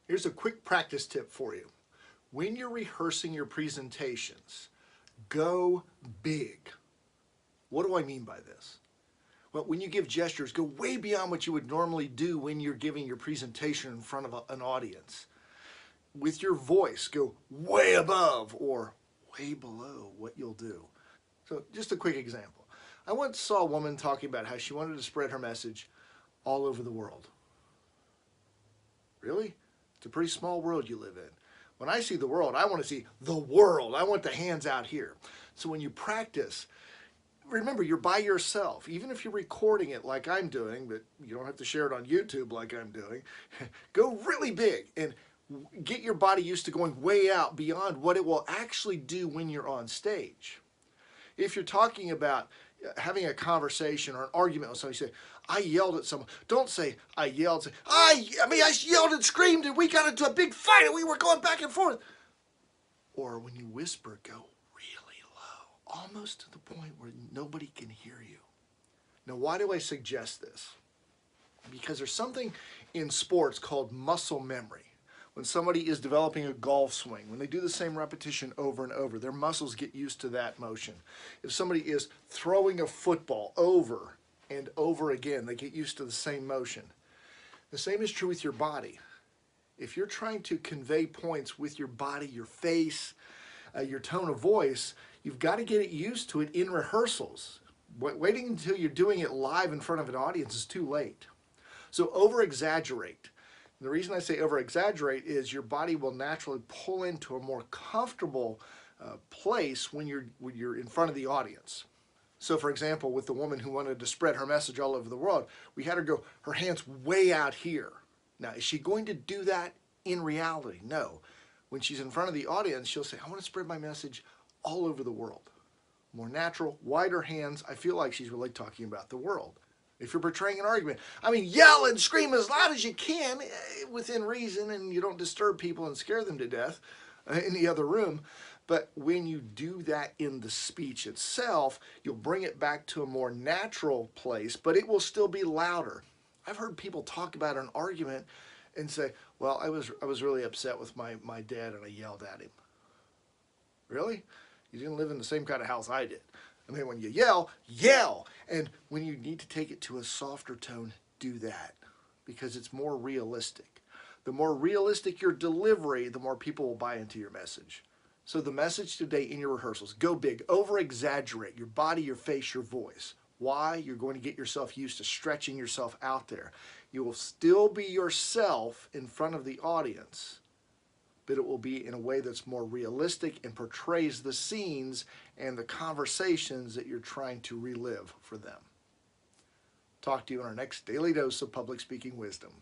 Here's a quick practice tip for you. When you're rehearsing your presentations, go big. What do I mean by this? Well, when you give gestures, go way beyond what you would normally do when you're giving your presentation in front of an audience. With your voice, go way above or way below what you'll do. So just a quick example. I once saw a woman talking about how she wanted to spread her message all over the world. Really? It's a pretty small world you live in. When I see the world, I want to see the world. I want the hands out here. So when you practice, remember, you're by yourself. Even if you're recording it like I'm doing, but you don't have to share it on YouTube like I'm doing, go really big and get your body used to going way out beyond what it will actually do when you're on stage. If you're talking about having a conversation or an argument with somebody, say, I yelled at someone. Don't say, I yelled. Say, I yelled and screamed and we got into a big fight and we were going back and forth. Or when you whisper, go really low, almost to the point where nobody can hear you. Now, why do I suggest this? Because there's something in sports called muscle memory. When somebody is developing a golf swing, when they do the same repetition over and over, their muscles get used to that motion. If somebody is throwing a football over and over again, they get used to the same motion. The same is true with your body. If you're trying to convey points with your body, your face, your tone of voice, you've got to get it used to it in rehearsals. Waiting until you're doing it live in front of an audience is too late. So over-exaggerate. The reason I say over-exaggerate is your body will naturally pull into a more comfortable place when you're in front of the audience. So for example, with the woman who wanted to spread her message all over the world, we had her go, her hands way out here. Now, is she going to do that in reality? No. When she's in front of the audience, she'll say, I want to spread my message all over the world. More natural, wider hands. I feel like she's really talking about the world. If you're portraying an argument, yell and scream as loud as you can within reason, and you don't disturb people and scare them to death in the other room. But when you do that in the speech itself, you'll bring it back to a more natural place, but it will still be louder. I've heard people talk about an argument and say, well, I was really upset with my dad and I yelled at him. Really? You didn't live in the same kind of house I did. When you yell, yell. And when you need to take it to a softer tone, do that because it's more realistic. The more realistic your delivery, the more people will buy into your message. So the message today in your rehearsals, go big, over-exaggerate your body, your face, your voice. Why? You're going to get yourself used to stretching yourself out there. You will still be yourself in front of the audience, but it will be in a way that's more realistic and portrays the scenes and the conversations that you're trying to relive for them. Talk to you in our next Daily Dose of Public Speaking Wisdom.